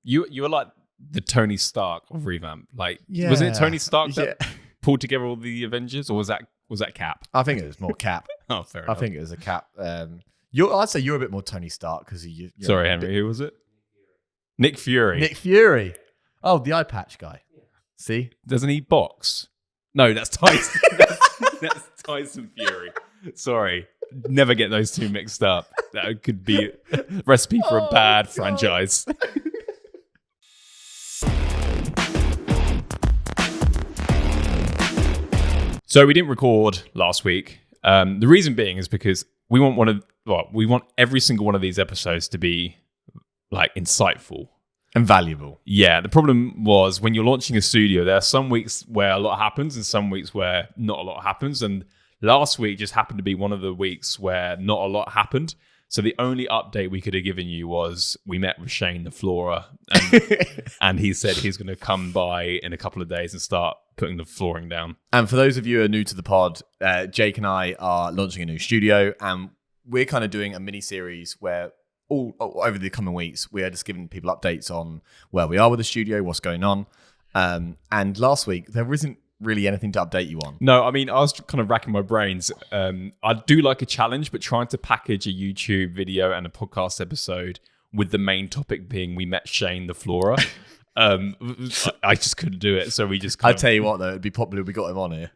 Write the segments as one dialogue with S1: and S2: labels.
S1: You were like the Tony Stark of Revamp. Like, wasn't it Tony Stark that pulled together all the Avengers, or was that Cap?
S2: I think it was more Cap.
S1: Oh, fair enough.
S2: I think it was a Cap. I'd say you're a bit more Tony Stark because you.
S1: Sorry, Henry. Who was it? Nick Fury.
S2: Nick Fury. Oh, the eye patch guy. See?
S1: Doesn't he box? No, that's Tyson. that's Tyson Fury. Sorry. Never get those two mixed up. That could be a recipe for a bad franchise. So we didn't record last week. The reason being is because we want every single one of these episodes to be like insightful
S2: and valuable.
S1: Yeah, the problem was when you're launching a studio, there are some weeks where a lot happens and some weeks where not a lot happens. And last week just happened to be one of the weeks where not a lot happened. So the only update we could have given you was we met with Shane, the floorer, and he said he's going to come by in a couple of days and start putting the flooring down.
S2: And for those of you who are new to the pod, Jake and I are launching a new studio, and we're kind of doing a mini-series where all over the coming weeks, we are just giving people updates on where we are with the studio, what's going on. And last week, there isn't really anything to update you on.
S1: No, I mean, I was kind of racking my brains. I do like a challenge, but trying to package a YouTube video and a podcast episode with the main topic being we met Shane, the floorer. I just couldn't do it, so we just.
S2: I tell you what, though, it'd be popular. We got him on here.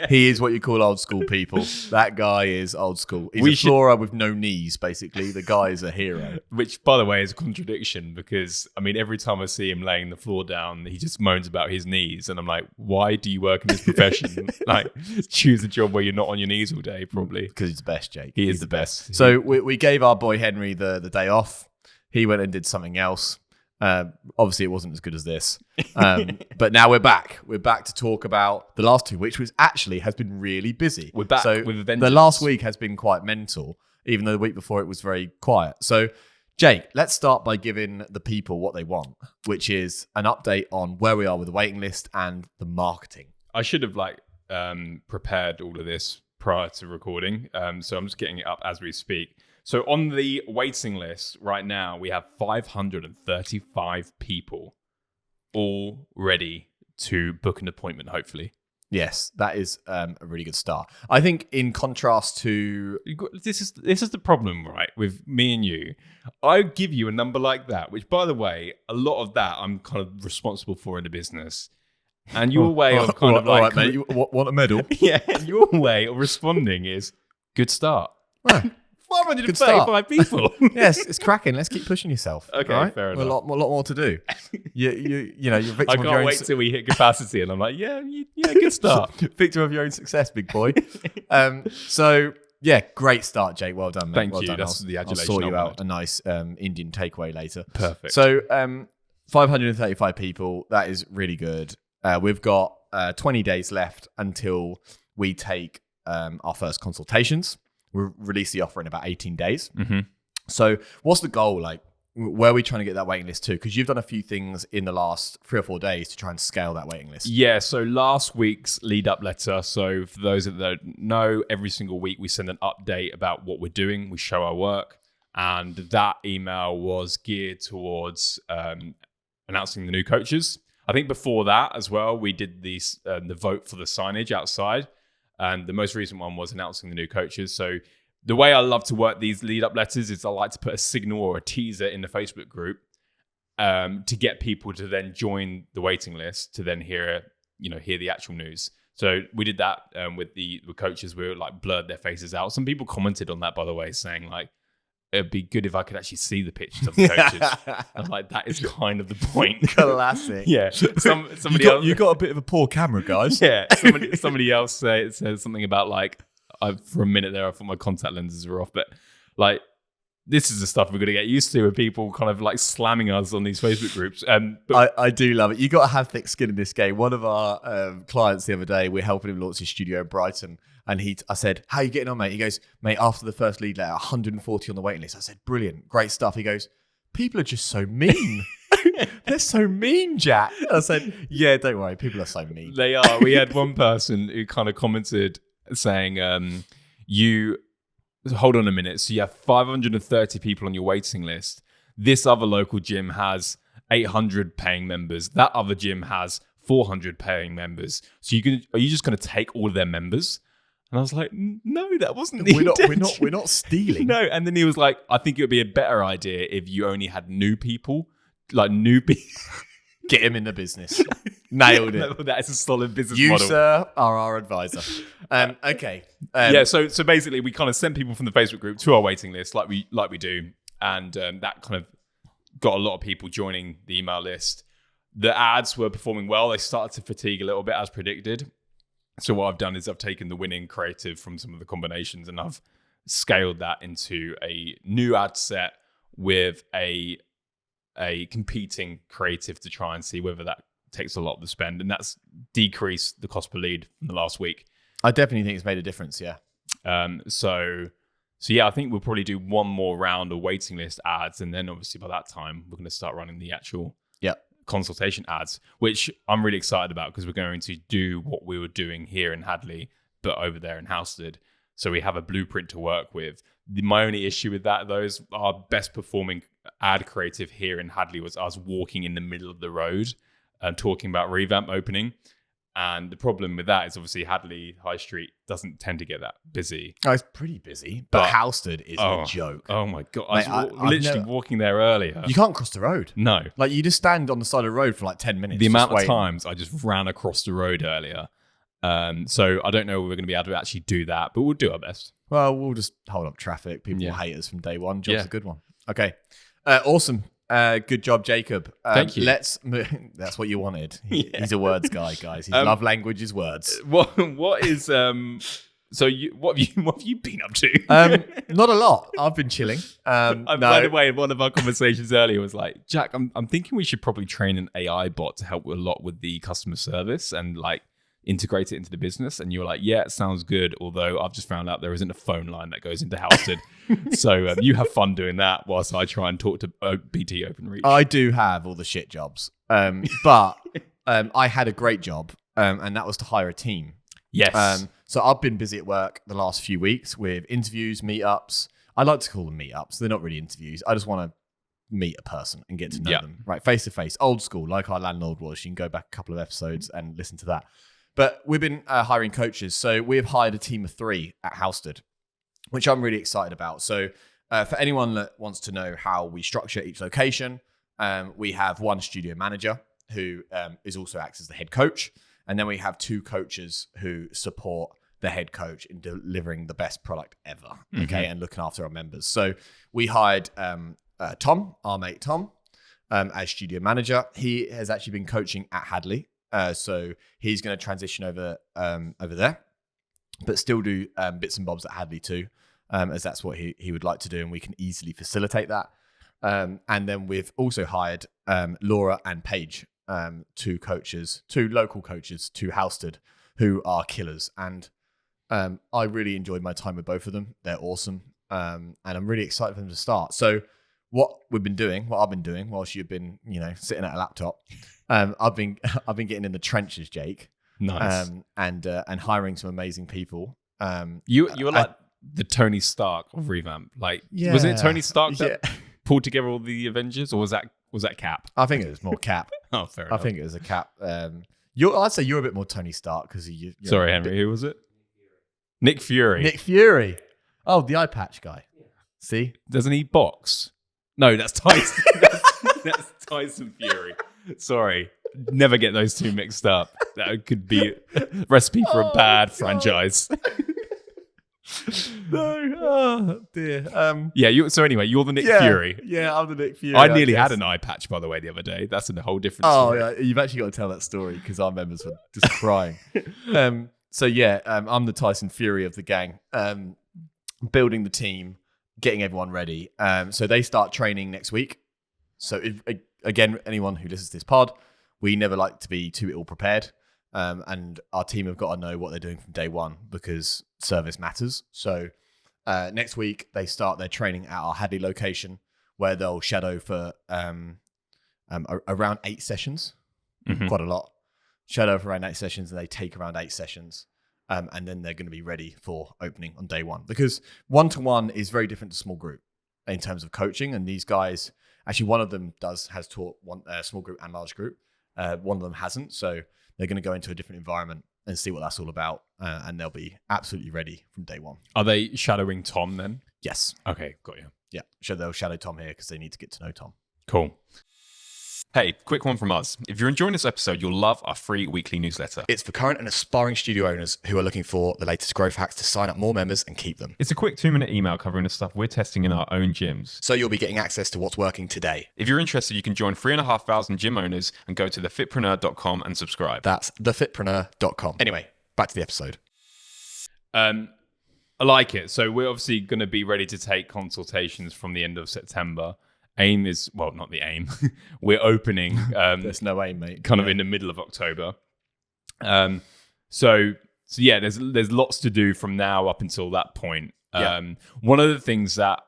S2: He is what you call old school people. That guy is old school. He's a floorer with no knees, basically. The guy is a hero.
S1: Which, by the way, is a contradiction because I mean, every time I see him laying the floor down, he just moans about his knees, and I'm like, why do you work in this profession? Like, choose a job where you're not on your knees all day, probably.
S2: Because he's the best, Jake.
S1: He's the best.
S2: So we gave our boy Henry the day off. He went and did something else. Obviously, it wasn't as good as this. But now we're back. We're back to talk about the last 2 weeks, which actually has been really busy.
S1: We're back with Avengers.
S2: The last week has been quite mental, even though the week before it was very quiet. So, Jake, let's start by giving the people what they want, which is an update on where we are with the waiting list and the marketing.
S1: I should have prepared all of this prior to recording. So I'm just getting it up as we speak. So on the waiting list right now, we have 535 people all ready to book an appointment, hopefully.
S2: Yes, that is a really good start. I think in contrast to...
S1: This is the problem, right, with me and you. I give you a number like that, which, by the way, a lot of that I'm kind of responsible for in the business. And your way of kind of like...
S2: All right, mate, you want a medal?
S1: Yeah, your way of responding is good start.
S2: Right.
S1: 535 people.
S2: Yes, it's cracking. Let's keep pushing yourself.
S1: Okay,
S2: right?
S1: fair enough.
S2: A lot more to do. You know, you're victim
S1: I
S2: of your
S1: can't
S2: own
S1: wait till we hit capacity, and I'm like, yeah, good start.
S2: Victim of your own success, big boy. So yeah, great start, Jake. Well done, mate.
S1: Thank
S2: well
S1: you.
S2: Done.
S1: That's the adulation.
S2: I'll sort you out a nice Indian takeaway later.
S1: Perfect.
S2: So 535 people. That is really good. We've got 20 days left until we take our first consultations. We'll release the offer in about 18 days.
S1: Mm-hmm.
S2: So what's the goal? Like, where are we trying to get that waiting list to? Because you've done a few things in the last 3 or 4 days to try and scale that waiting list.
S1: Yeah, so last week's lead-up letter. So for those that don't know, every single week we send an update about what we're doing. We show our work. And that email was geared towards announcing the new coaches. I think before that as well, we did the vote for the signage outside. And the most recent one was announcing the new coaches. So the way I love to work these lead-up letters is I like to put a signal or a teaser in the Facebook group to get people to then join the waiting list to then hear the actual news. So we did that with the coaches. We like blurred their faces out. Some people commented on that, by the way, saying like, it'd be good if I could actually see the pictures of the coaches. I'm like, that is kind of the point.
S2: Classic.
S1: Yeah. Somebody else,
S2: you got a bit of a poor camera, guys.
S1: Yeah. Somebody else says something about like, for a minute there, I thought my contact lenses were off. But like, this is the stuff we're going to get used to with people kind of like slamming us on these Facebook groups. But
S2: I do love it. You got to have thick skin in this game. One of our clients the other day, we're helping him launch his studio in Brighton. And I said, how are you getting on, mate? He goes, mate, after the first lead letter, 140 on the waiting list. I said, brilliant, great stuff. He goes, people are just so mean. They're so mean, Jack. I said, yeah, don't worry. People are so mean.
S1: They are. We had one person who kind of commented saying, hold on a minute. So you have 530 people on your waiting list. this other local gym has 800 paying members. That other gym has 400 paying members. So are you just going to take all of their members? And I was like, no, that wasn't the intention.
S2: We're not stealing.
S1: No. And then he was like, I think it would be a better idea if you only had new people, like new people.
S2: Get him in the business. Nailed it.
S1: No, that is a solid business
S2: You,
S1: model.
S2: sir, are our advisor. Okay.
S1: So basically, we kind of sent people from the Facebook group to our waiting list, like we do, and that kind of got a lot of people joining the email list. The ads were performing well. They started to fatigue a little bit as predicted. So what I've done is I've taken the winning creative from some of the combinations and I've scaled that into a new ad set with a competing creative to try and see whether that takes a lot of the spend, and that's decreased the cost per lead from the last week.
S2: I definitely think it's made a difference. Yeah.
S1: So yeah, I think we'll probably do one more round of waiting list ads, and then obviously by that time we're going to start running the actual consultation ads, which I'm really excited about because we're going to do what we were doing here in Hadley, but over there in Housestead. So we have a blueprint to work with. My only issue with that, though, is our best performing ad creative here in Hadley was us walking in the middle of the road and talking about revamp opening. And the problem with that is obviously Hadley High Street doesn't tend to get that busy.
S2: Oh, it's pretty busy, but Housestead is a joke.
S1: Oh my God.
S2: Mate,
S1: I was literally walking there earlier.
S2: You can't cross the road.
S1: No.
S2: Like you just stand on the side of the road for like 10 minutes.
S1: The amount of times I just ran across the road earlier. So I don't know if we're going to be able to actually do that, but we'll do our best.
S2: Well, we'll just hold up traffic. People will hate us from day one. Job's a good one. Okay. Awesome. Good job, Jacob.
S1: Thank you.
S2: Let's move. That's what you wanted. He's a words guy, guys. His love language is words.
S1: What is so what have you been up to?
S2: Not a lot. I've been chilling.
S1: By the way, one of our conversations earlier was like, Jack, I'm thinking we should probably train an AI bot to help a lot with the customer service and like integrate it into the business. And you were like, yeah, it sounds good. Although I've just found out there isn't a phone line that goes into Housestead. So you have fun doing that whilst I try and talk to BT OpenReach.
S2: I do have all the shit jobs. But I had a great job and that was to hire a team.
S1: Yes.
S2: So I've been busy at work the last few weeks with interviews, meetups. I like to call them meetups. They're not really interviews. I just want to meet a person and get to know them. Right, face to face, old school, like our landlord was. You can go back a couple of episodes and listen to that. But we've been hiring coaches. So we've hired a team of 3 at Housestead, which I'm really excited about. So for anyone that wants to know how we structure each location, we have one studio manager who is also acts as the head coach. And then we have 2 coaches who support the head coach in delivering the best product ever, okay, and looking after our members. So we hired Tom, our mate Tom, as studio manager. He has actually been coaching at Hadley. So he's going to transition over there, but still do bits and bobs at Hadley too, as that's what he would like to do, and we can easily facilitate that. And then we've also hired Laura and Paige, 2 local coaches to Housestead, who are killers. And I really enjoyed my time with both of them. They're awesome, and I'm really excited for them to start. So what I've been doing whilst you've been, sitting at a laptop. I've been getting in the trenches, Jake.
S1: Nice.
S2: And hiring some amazing people.
S1: You were like the Tony Stark of Revamp. Like, was it Tony Stark that pulled together all the Avengers, or was that Cap?
S2: I think it was more Cap.
S1: Oh, fair enough.
S2: I think it was a Cap. I'd say you're a bit more Tony Stark because you.
S1: Sorry, Henry. Who was it? Nick Fury.
S2: Nick Fury. Oh, the eye patch guy. Yeah. See,
S1: doesn't he box? No, that's Tyson. that's Tyson Fury. Sorry, never get those 2 mixed up. That could be a recipe for a bad franchise.
S2: No, oh dear.
S1: So anyway, you're the Nick Fury.
S2: Yeah, I'm the Nick Fury.
S1: I nearly had an eye patch, by the way, the other day. That's a whole different story.
S2: Oh, yeah, you've actually got to tell that story because our members were just crying. I'm the Tyson Fury of the gang. Building the team, getting everyone ready. So they start training next week. So again, anyone who listens to this pod, we never like to be too ill prepared. And our team have got to know what they're doing from day one because service matters. So next week, they start their training at our Hadley location where they'll shadow for around 8 sessions, quite a lot. Shadow for around 8 sessions, and they take around 8 sessions. And then they're going to be ready for opening on day 1 because 1-to-1 is very different to small group in terms of coaching. And these guys Actually, one of them has taught one small group and large group. One of them hasn't. So they're going to go into a different environment and see what that's all about. And they'll be absolutely ready from day one.
S1: Are they shadowing Tom then?
S2: Yes.
S1: Okay, got you.
S2: Yeah. So they'll shadow Tom here because they need to get to know Tom.
S1: Cool.
S3: Hey, quick one from us. If you're enjoying this episode, you'll love our free weekly newsletter.
S2: It's for current and aspiring studio owners who are looking for the latest growth hacks to sign up more members and keep them.
S3: It's a quick 2-minute email covering the stuff we're testing in our own gyms.
S2: So you'll be getting access to what's working today.
S3: If you're interested, you can join 3,500 gym owners and go to thefitpreneur.com and subscribe.
S2: That's thefitpreneur.com. Anyway, back to the episode.
S1: I like it. So we're obviously going to be ready to take consultations from the end of September. Aim is, well, not the aim. We're opening.
S2: There's no aim, mate.
S1: Kind of in the middle of October. So yeah, there's lots to do from now up until that point. One of the things that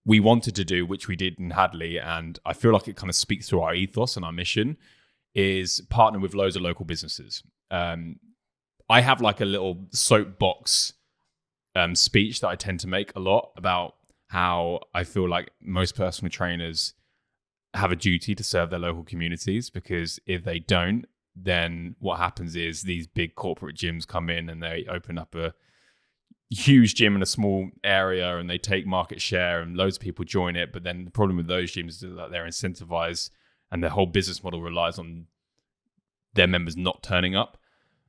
S1: we wanted to do, which we did in Hadley, and I feel like it kind of speaks to our ethos and our mission, is partner with loads of local businesses. I have like a little soapbox speech that I tend to make a lot about how I feel like most personal trainers have a duty to serve their local communities, because if they don't, then what happens is these big corporate gyms come in and they open up a huge gym in a small area and they take market share and loads of people join it. But then the problem with those gyms is that they're incentivized and their whole business model relies on their members not turning up.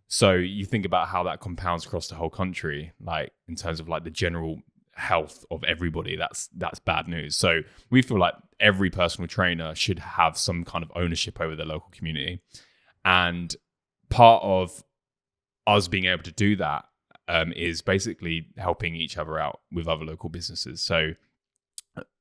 S1: So you think about how that compounds across the whole country, like in terms of like the general health of everybody, that's bad news. So we feel like every personal trainer should have some kind of ownership over their local community. And part of us being able to do that is basically helping each other out with other local businesses. So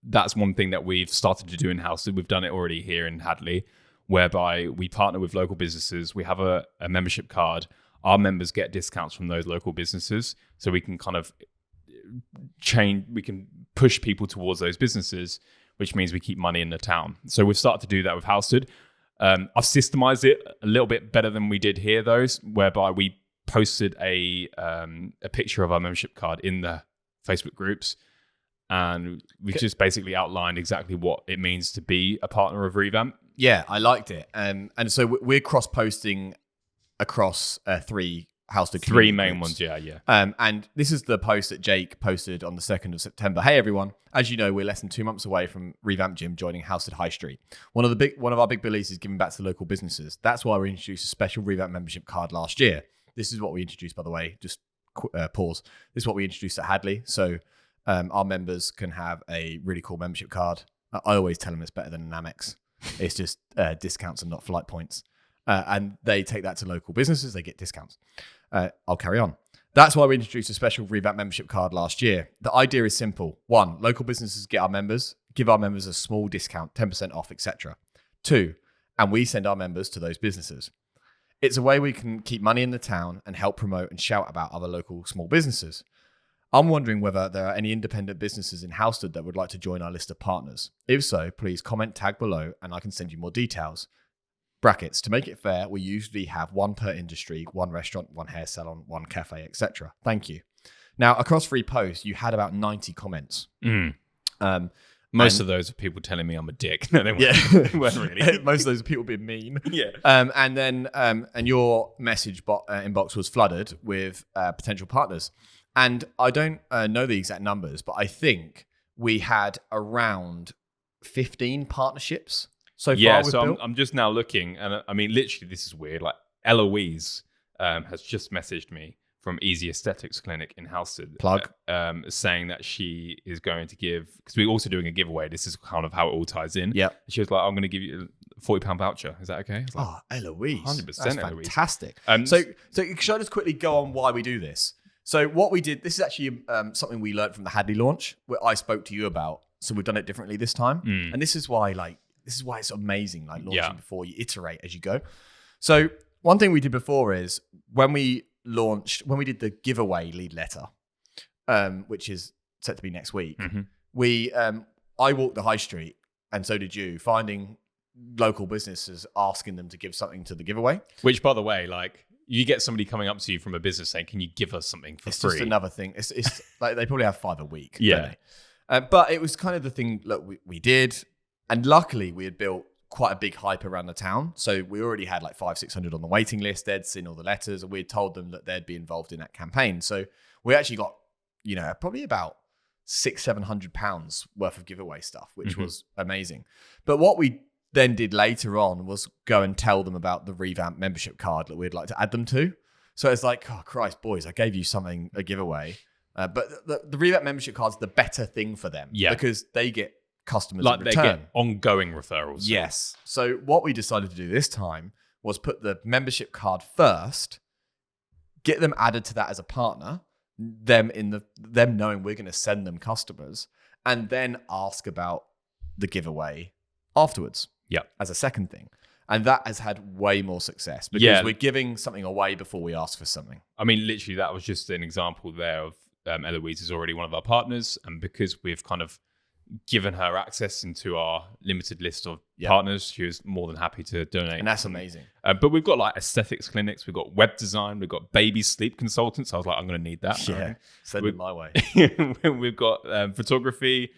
S1: that's one thing that we've started to do in-house. We've done it already here in Hadley, whereby we partner with local businesses. We have a membership card. Our members get discounts from those local businesses. So we can kind of we can push people towards those businesses, which means we keep money in the town. So we've started to do that with Halstead. I've systemized it a little bit better than we did here, though, whereby we posted a picture of our membership card in the Facebook groups, and we just basically outlined exactly what it means to be a partner of Revamp.
S2: Yeah, I liked it. And so we're cross-posting across three Halstead
S1: three main
S2: groups.
S1: ones, yeah.
S2: And this is the post that Jake posted on the 2nd of September. Hey, everyone. As you know, we're less than 2 months away from Revamp Gym joining Halstead High Street. One of our big beliefs is giving back to local businesses. That's why we introduced a special Revamp membership card last year. This is what we introduced, by the way, just pause. This is what we introduced at Hadley. So our members can have a really cool membership card. I always tell them it's better than an Amex. It's just discounts and not flight points. And they take that to local businesses. They get discounts. I'll carry on. That's why we introduced a special Revamp membership card last year. The idea is simple. 1, local businesses give our members a small discount, 10% off, etc. 2, and we send our members to those businesses. It's a way we can keep money in the town and help promote and shout about other local small businesses. I'm wondering whether there are any independent businesses in Halstead that would like to join our list of partners. If so, please comment tag below and I can send you more details. Brackets, to make it fair, we usually have 1 per industry, 1 restaurant, 1 hair salon, 1 cafe, etc. Thank you. Now, across 3 posts, you had about 90 comments.
S1: Most of those are people telling me I'm a dick. No, they weren't.
S2: Yeah.
S1: Weren't really.
S2: Most of those are people being mean.
S1: Yeah.
S2: And your message inbox was flooded with potential partners. And I don't know the exact numbers, but I think we had around 15 partnerships so far.
S1: Yeah, so I'm just now looking, and I mean, literally, this is weird. Like, Eloise has just messaged me from Easy Aesthetics Clinic in Halstead.
S2: Plug.
S1: Saying that she is going to give, because we're also doing a giveaway. This is kind of how it all ties in.
S2: Yeah.
S1: She was like, I'm going to give you a £40 voucher. Is that okay? I was like,
S2: Eloise.
S1: 100%
S2: That's
S1: Eloise.
S2: fantastic. So should I just quickly go on why we do this? So what we did, this is actually something we learned from the Hadley launch, where I spoke to you about. So we've done it differently this time. And this is why it's amazing, like launching before you iterate as you go. So one thing we did before is when we did the giveaway lead letter, which is set to be next week, I walked the high street, and so did you, finding local businesses, asking them to give something to the giveaway.
S1: Which, by the way, like, you get somebody coming up to you from a business saying, can you give us something for free?
S2: It's just another thing. It's like they probably have 5 a week.
S1: Yeah.
S2: Don't they? But it was kind of the thing, look, we did. And luckily, we had built quite a big hype around the town. So we already had like 500-600 on the waiting list. They'd seen all the letters, and we had told them that they'd be involved in that campaign. So we actually got, probably about £600-700 worth of giveaway stuff, which was amazing. But what we then did later on was go and tell them about the revamped membership card that we'd like to add them to. So it's like, oh Christ, boys, I gave you a giveaway. But the revamped membership card's the better thing for them.
S1: Yeah.
S2: Because they get customers
S1: Like
S2: in
S1: they
S2: return.
S1: get ongoing referrals.
S2: Yes. So what we decided to do this time was put the membership card first, get them added to that as a partner, them knowing we're going to send them customers, and then ask about the giveaway afterwards.
S1: Yeah.
S2: As a second thing. And that has had way more success because we're giving something away before we ask for something.
S1: I mean, literally, that was just an example there of Eloise is already one of our partners, and because we've kind of given her access into our limited list of partners, she was more than happy to donate.
S2: And that's amazing.
S1: But we've got like aesthetics clinics, we've got web design, we've got baby sleep consultants. I was like, I'm going to need that.
S2: Yeah, send it my way.
S1: We've got photography,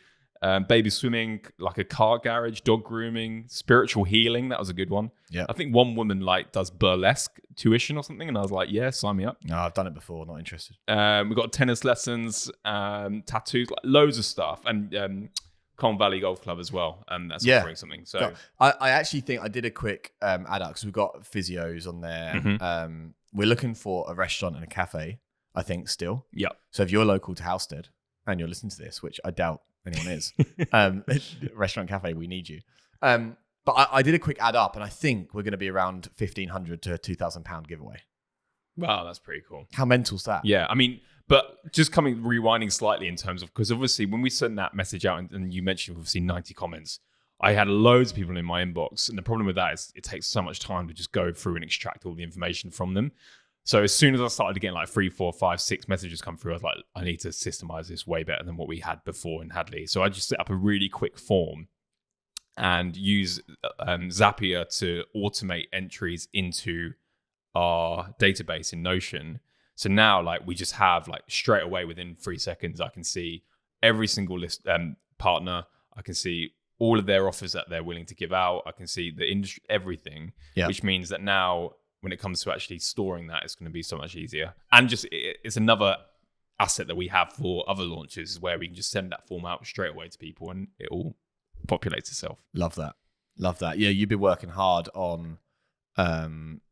S1: baby swimming, like a car garage, dog grooming, spiritual healing. That was a good one.
S2: Yeah,
S1: I think one woman like does burlesque tuition or something, and I was like, yeah, sign me up.
S2: No, I've done it before. Not interested.
S1: We've got tennis lessons, tattoos, like loads of stuff, and Colne Valley Golf Club as well. And that's offering something. So
S2: I actually think I did a quick add up because we've got physios on there. We're looking for a restaurant and a cafe, I think, still.
S1: Yeah.
S2: So if you're local to Halstead and you're listening to this, which I doubt anyone is, restaurant cafe, we need you. But I did a quick add up, and I think we're going to be around £1,500 to £2,000 giveaway.
S1: Wow, that's pretty cool.
S2: How mental's that?
S1: Yeah, I mean, but just rewinding slightly in terms of, because obviously when we sent that message out and you mentioned obviously 90 comments, I had loads of people in my inbox. And the problem with that is it takes so much time to just go through and extract all the information from them. So as soon as I started getting like 3, 4, 5, 6 messages come through, I was like, I need to systemize this way better than what we had before in Hadley. So I just set up a really quick form and use Zapier to automate entries into our database in Notion. So now, like, we just have like straight away within 3 seconds, I can see every single list partner. I can see all of their offers that they're willing to give out. I can see the industry, everything, which means that now when it comes to actually storing that, it's going to be so much easier. And just it's another asset that we have for other launches where we can just send that form out straight away to people and it all populates itself.
S2: Love that. Yeah, you've been working hard on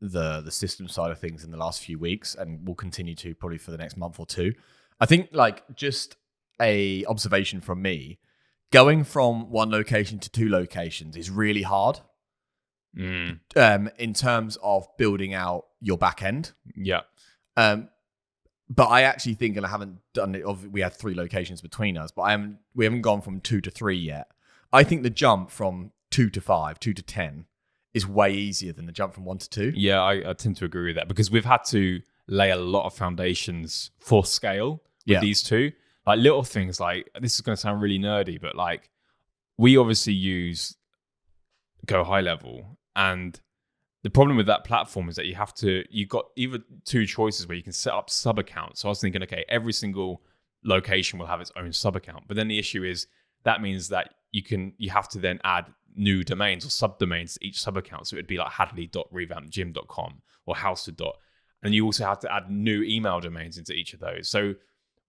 S2: the system side of things in the last few weeks, and will continue to probably for the next month or two. I think, like, just a observation from me, going from one location to 2 locations is really hard in terms of building out your back end.
S1: Yeah.
S2: But I actually think, and I haven't done it, we had 3 locations between us, but we haven't gone from 2 to 3 yet. I think the jump from 2 to 5, 2 to 10 is way easier than the jump from 1 to 2.
S1: Yeah, I tend to agree with that because we've had to lay a lot of foundations for scale with these two. Like little things like, this is going to sound really nerdy, but like we obviously use Go High Level, and the problem with that platform is that you've got either 2 choices where you can set up sub accounts. So I was thinking, okay, every single location will have its own sub account, but then the issue is that means that you have to then add new domains or subdomains to each sub account. So it'd be like hadley.revampedgym.com or Halstead. And you also have to add new email domains into each of those. So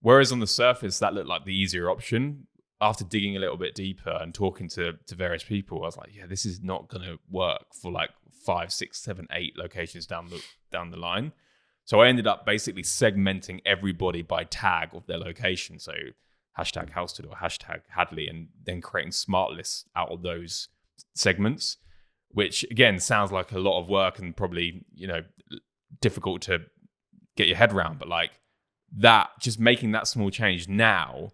S1: whereas on the surface that looked like the easier option, after digging a little bit deeper and talking to various people, I was like, yeah, this is not going to work for like 5, 6, 7, 8 locations down the line. So I ended up basically segmenting everybody by tag of their location. So hashtag Halstead or hashtag Hadley, and then creating smart lists out of those segments, which again sounds like a lot of work and probably, difficult to get your head around. But like that, just making that small change now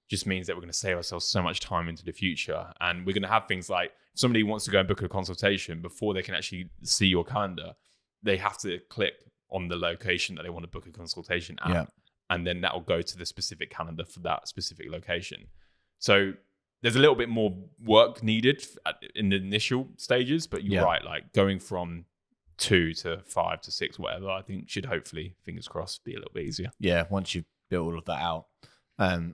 S1: just means that we're going to save ourselves so much time into the future. And we're going to have things like, if somebody wants to go and book a consultation, before they can actually see your calendar, they have to click on the location that they want to book a consultation at. Yeah. And then that will go to the specific calendar for that specific location. So there's a little bit more work needed in the initial stages, but you're right, like going from 2 to 5 to 6, whatever, I think should hopefully, fingers crossed, be a little bit easier.
S2: Yeah, once you've built all of that out.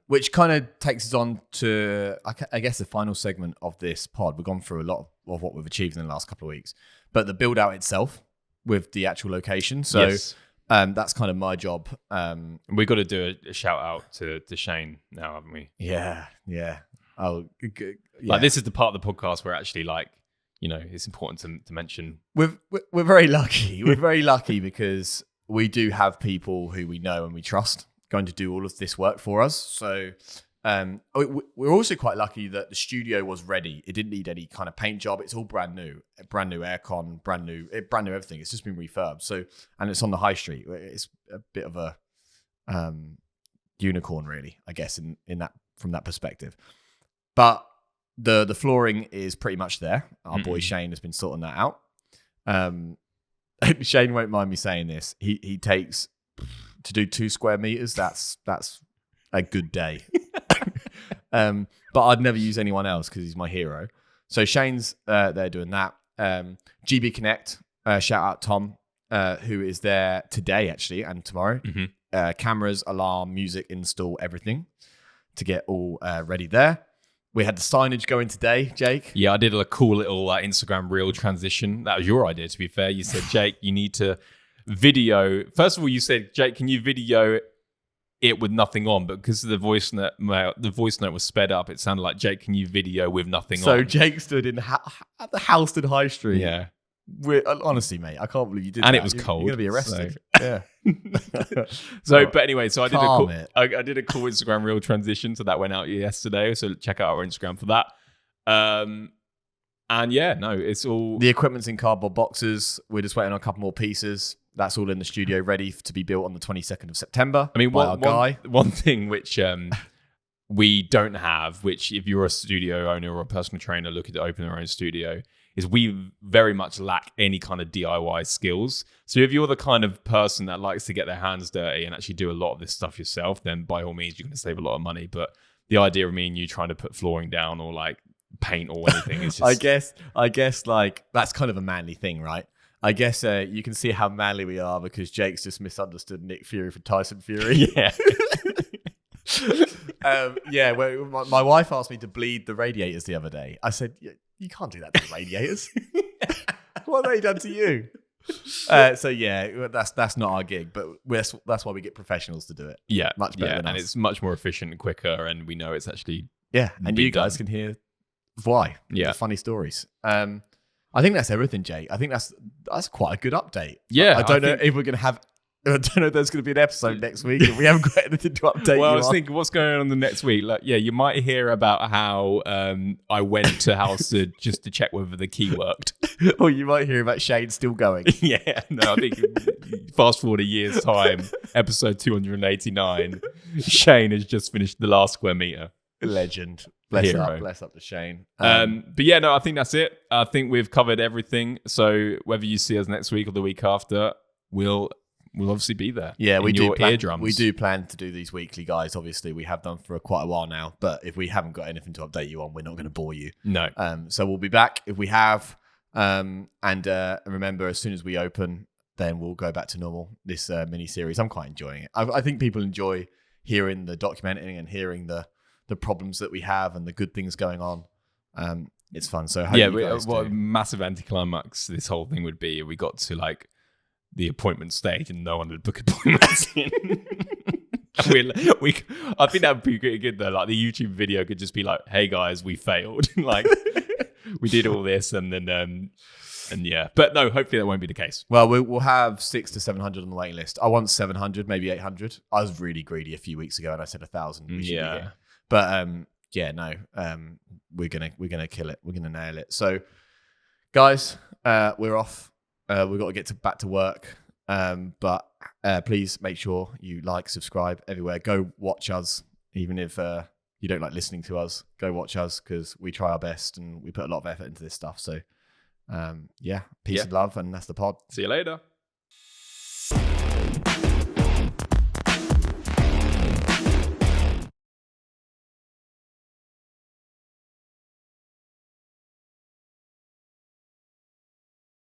S2: Which kind of takes us on to, I guess, the final segment of this pod. We've gone through a lot of what we've achieved in the last couple of weeks, but the build out itself with the actual location. So
S1: Yes.
S2: that's kind of my job.
S1: We've got to do a shout out to Shane now, haven't we?
S2: Yeah. Oh, yeah.
S1: Like, this is the part of the podcast where actually, like, you know, it's important to mention.
S2: We're very lucky. We're very lucky because we do have people who we know and we trust going to do all of this work for us. So we're also quite lucky that the studio was ready. It didn't need any kind of paint job. It's all brand new aircon, brand new everything. It's just been refurbed. So, and it's on the high street. It's a bit of a unicorn, really, I guess, in that, from that perspective. But the flooring is pretty much there. Our boy Shane has been sorting that out. Shane won't mind me saying this. He takes, to do 2 square meters, that's a good day. But I'd never use anyone else because he's my hero. So Shane's there doing that. GB Connect, shout out Tom, who is there today actually and tomorrow. Cameras, alarm, music, install, everything to get all ready there. We had the signage going today, Jake.
S1: Yeah, I did a cool little Instagram reel transition. That was your idea, to be fair. You said, Jake, you need to video. First of all, you said, Jake, can you video it with nothing on? But because the voice note was sped up, it sounded like, Jake, can you video with nothing on?
S2: So Jake stood in at the Halsted High Street.
S1: Yeah.
S2: Honestly, mate, I can't believe you did
S1: and
S2: that.
S1: it was cold.
S2: You're going to be arrested.
S1: So.
S2: Yeah.
S1: But anyway, so I did a cool Instagram reel transition. So that went out yesterday. So check out our Instagram for that. And yeah, no, it's all...
S2: The equipment's in cardboard boxes. We're just waiting on a couple more pieces. That's all in the studio, ready to be built on the 22nd of September.
S1: I mean,
S2: one
S1: thing which we don't have, which if you're a studio owner or a personal trainer looking to open their own studio, is we very much lack any kind of DIY skills. So if you're the kind of person that likes to get their hands dirty and actually do a lot of this stuff yourself, then by all means, you're going to save a lot of money. But the idea of me and you trying to put flooring down or like paint or anything is just...
S2: I guess like that's kind of a manly thing, right? I guess you can see how manly we are because Jake's just misunderstood Nick Fury for Tyson Fury.
S1: Yeah.
S2: My wife asked me to bleed the radiators the other day. I said, you can't do that to the radiators. What have they done to you? So yeah, that's not our gig, but that's why we get professionals to do it.
S1: Yeah,
S2: much better than us.
S1: And it's much more efficient and quicker, and we know it's actually
S2: and you guys can hear why. The funny stories. I think that's everything, Jake. I think that's quite a good update.
S1: Yeah,
S2: I don't know if we're gonna have. I don't know if there's going to be an episode next week if we haven't got anything to update you
S1: Well, I was
S2: on.
S1: thinking, what's going on the next week? Like, yeah, you might hear about how I went to Halsted just to check whether the key worked.
S2: Or you might hear about Shane still going.
S1: Yeah, no, I think fast forward a year's time, episode 289, Shane has just finished the last square meter.
S2: Legend. Bless up to Shane.
S1: But yeah, no, I think that's it. I think we've covered everything. So whether you see us next week or the week after, we'll obviously be there.
S2: Yeah, we do.
S1: Eardrums.
S2: We do plan to do these weekly, guys. Obviously, we have done for quite a while now. But if we haven't got anything to update you on, we're not going to bore you.
S1: No.
S2: So we'll be back if we have. And remember, as soon as we open, then we'll go back to normal. This mini series, I'm quite enjoying it. I think people enjoy hearing the documenting and hearing the problems that we have and the good things going on. It's fun. So
S1: what a massive anticlimax this whole thing would be if we got to like the appointment stage and no one would book appointments in. I think that would be pretty good though. Like the YouTube video could just be like, "Hey guys, we failed. Like we did all this and then and yeah." But no, hopefully that won't be the case.
S2: Well, we'll have 600 to 700 on the waiting list. I want 700, maybe 800. I was really greedy a few weeks ago and I said 1,000.
S1: Yeah.
S2: But we're gonna kill it. We're gonna nail it. So, guys, we're off. We've got to get back to work. But please make sure you like, subscribe everywhere. Go watch us, even if you don't like listening to us. Go watch us because we try our best and we put a lot of effort into this stuff. So, peace and love, and that's the pod.
S1: See you later.